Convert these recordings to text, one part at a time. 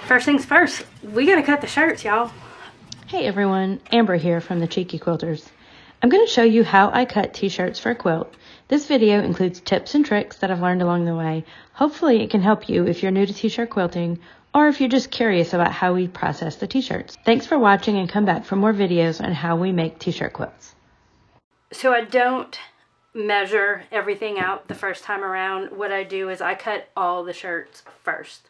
First things first, we gotta cut the shirts, y'all. Hey everyone, Amber here from the Cheeky Quilters. I'm going to show you how I cut t-shirts for a quilt. This video includes tips and tricks that I've learned along the way. Hopefully it can help you if you're new to t-shirt quilting or if you're just curious about how we process the t-shirts. Thanks for watching and come back for more videos on how we make t-shirt quilts. So I don't measure everything out the first time around. What I do is I cut all the shirts first.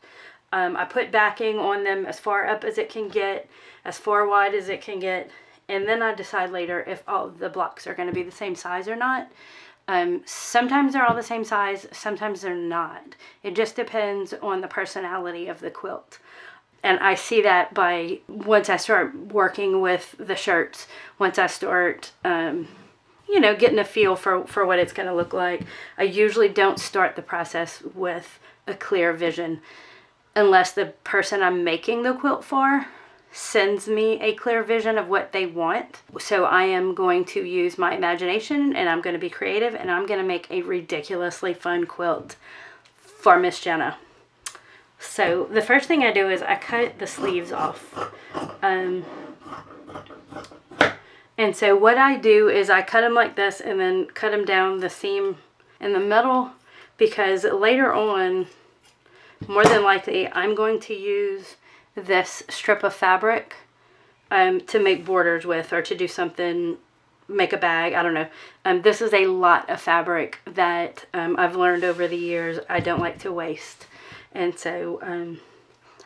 I put backing on them as far up as it can get, as far wide as it can get, and then I decide later if all the blocks are going to be the same size or not. Sometimes they're all the same size, sometimes they're not. It just depends on the personality of the quilt. And I see that by once I start working with the shirts, once I start getting a feel for what it's going to look like. I usually don't start the process with a clear vision unless the person I'm making the quilt for sends me a clear vision of what they want. So I am going to use my imagination and I'm going to be creative and I'm going to make a ridiculously fun quilt for Miss Jenna. So the first thing I do is I cut the sleeves off. And so what I do is I cut them like this and then cut them down the seam in the middle, because later on, more than likely, I'm going to use this strip of fabric to make borders with, or to do something, make a bag, I don't know. This is a lot of fabric that I've learned over the years I don't like to waste. And so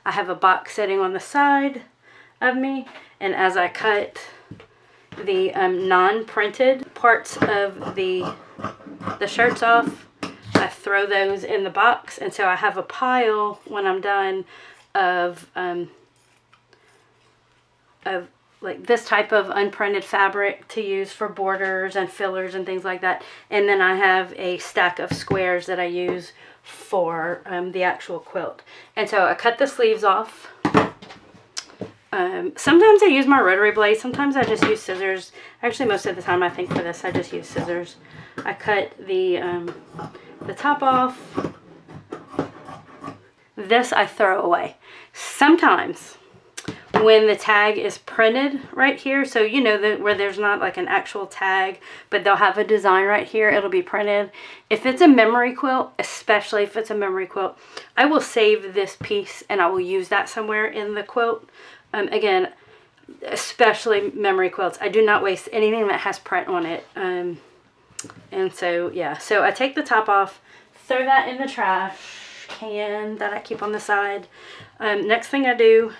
I have a box sitting on the side of me, and as I cut the non-printed parts of the shirts off, I throw those in the box, and so I have a pile when I'm done of like this type of unprinted fabric to use for borders and fillers and things like that. And then I have a stack of squares that I use for the actual quilt. And so I cut the sleeves off. Sometimes I use my rotary blade. Sometimes I just use scissors. Actually, most of the time I think for this I just use scissors. I cut the top off. This I throw away. Sometimes when the tag is printed right here, so you know that where there's not like an actual tag, but they'll have a design right here, it'll be printed. If it's a memory quilt, especially if it's a memory quilt, I will save this piece and I will use that somewhere in the quilt. Again, especially memory quilts, I do not waste anything that has print on it. And so, yeah, so I take the top off, throw that in the trash can that I keep on the side. Next thing I do,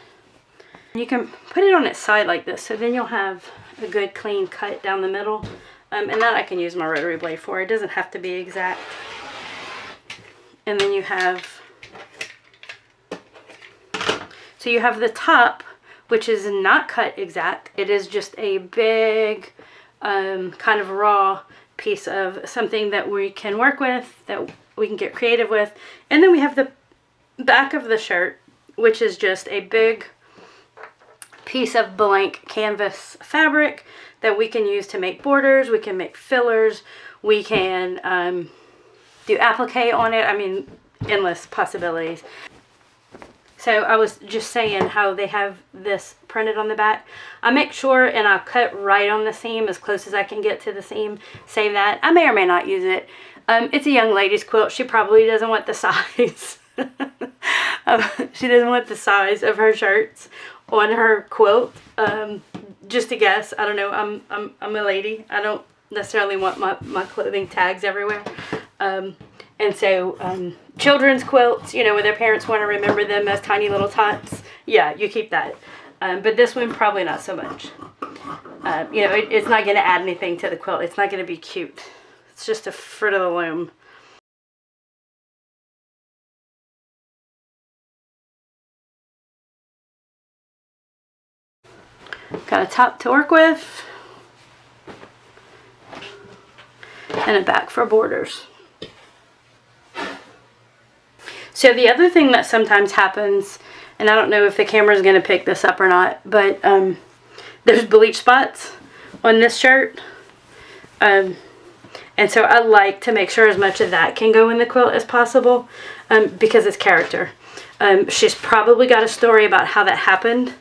you can put it on its side like this, so then you'll have a good clean cut down the middle. And that I can use my rotary blade for. It doesn't have to be exact. And then you have, so you have the top, which is not cut exact. It is just a big kind of raw piece of something that we can work with, that we can get creative with. And then we have the back of the shirt, which is just a big piece of blank canvas fabric that we can use to make borders, we can make fillers, we can do applique on it. I mean, endless possibilities. So I was just saying how they have this printed on the back. I make sure and I'll cut right on the seam as close as I can get to the seam. Save that. I may or may not use it. It's a young lady's quilt. She probably doesn't want the size. She doesn't want the size of her shirts on her quilt. Just a guess. I don't know. I'm a lady. I don't necessarily want my clothing tags everywhere. And so children's quilts, you know, where their parents want to remember them as tiny little tots, yeah, you keep that. But this one, probably not so much. It's not going to add anything to the quilt. It's not going to be cute. It's just a fruit of the loom. Got a top to work with. And a back for borders. So the other thing that sometimes happens, and I don't know if the camera is going to pick this up or not, but there's bleach spots on this shirt. And so I like to make sure as much of that can go in the quilt as possible because it's character. She's probably got a story about how that happened.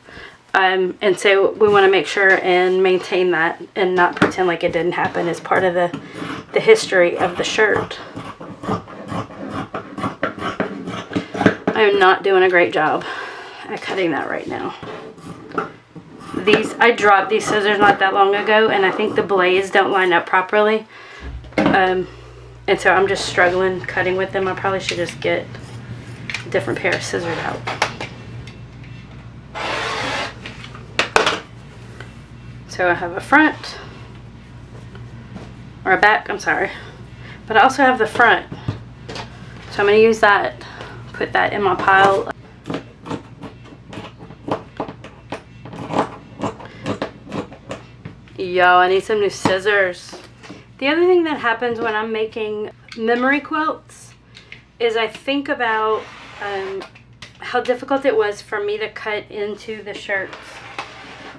And so we want to make sure and maintain that and not pretend like it didn't happen as part of the history of the shirt. I am not doing a great job at cutting that right now. I dropped these scissors not that long ago, and I think the blades don't line up properly. And so I'm just struggling cutting with them. I probably should just get a different pair of scissors out. So I have a front, or a back, I'm sorry. But I also have the front. So I'm going to use that, put that in my pile. Yo, I need some new scissors. The other thing that happens when I'm making memory quilts is I think about how difficult it was for me to cut into the shirts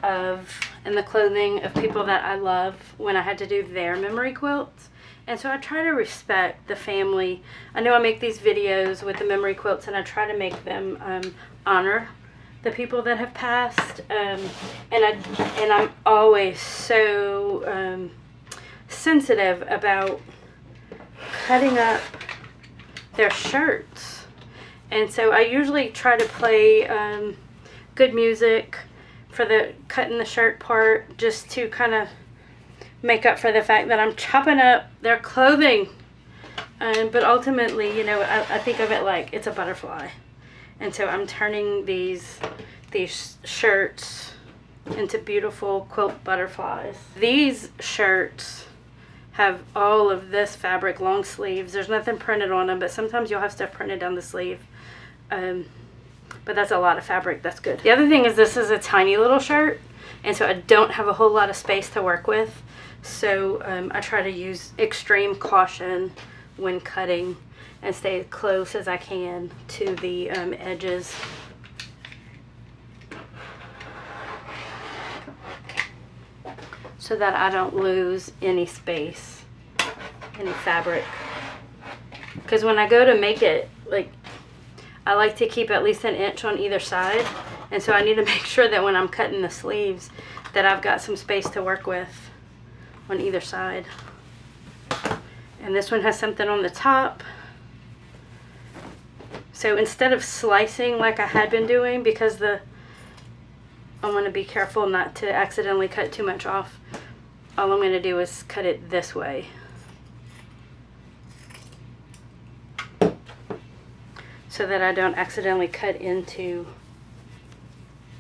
and the clothing of people that I love when I had to do their memory quilts. And so I try to respect the family. I know I make these videos with the memory quilts, and I try to make them honor the people that have passed. And I'm always so sensitive about cutting up their shirts. And so I usually try to play good music for the cutting the shirt part, just to kind of make up for the fact that I'm chopping up their clothing. But ultimately, you know, I think of it like it's a butterfly. And so I'm turning these shirts into beautiful quilt butterflies. These shirts have all of this fabric, long sleeves. There's nothing printed on them, but sometimes you'll have stuff printed down the sleeve. But that's a lot of fabric. That's good. The other thing is this is a tiny little shirt, and so I don't have a whole lot of space to work with. So I try to use extreme caution when cutting and stay as close as I can to the edges. So that I don't lose any space, any fabric. Because when I go to make it, like, I like to keep at least an inch on either side. And so I need to make sure that when I'm cutting the sleeves that I've got some space to work with on either side. And this one has something on the top. So instead of slicing like I had been doing, because I want to be careful not to accidentally cut too much off, all I'm going to do is cut it this way. So that I don't accidentally cut into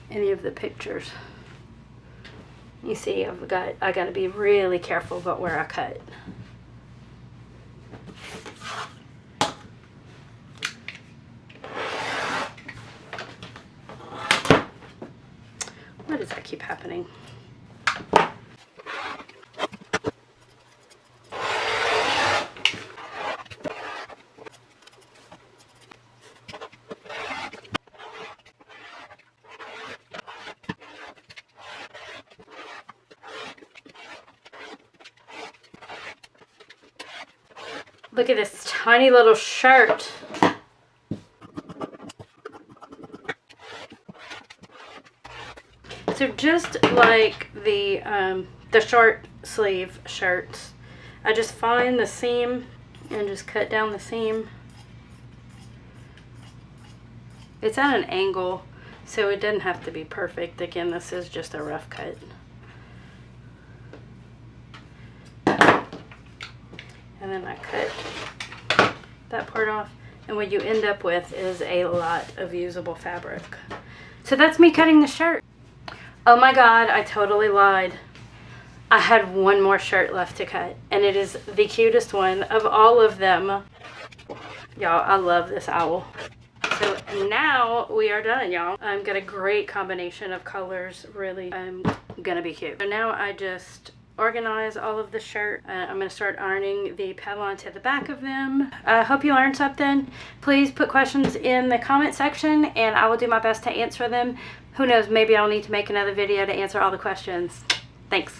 any of the pictures. You see, I got to be really careful about where I cut. Why does that keep happening? Look at this tiny little shirt. So just like the short sleeve shirts, I just find the seam and just cut down the seam. It's at an angle, so it doesn't have to be perfect. Again, this is just a rough cut. And then I cut that part off, and what you end up with is a lot of usable fabric. So that's me cutting the shirt. Oh my god, I totally lied. I had one more shirt left to cut, and it is the cutest one of all of them. Y'all, I love this owl. So now we are done, y'all. I've got a great combination of colors, really gonna be cute. So now I just organize all of the shirt. I'm going to start ironing the pedal to the back of them. I hope you learned something. Please put questions in the comment section and I will do my best to answer them. Who knows, maybe I'll need to make another video to answer all the questions. Thanks.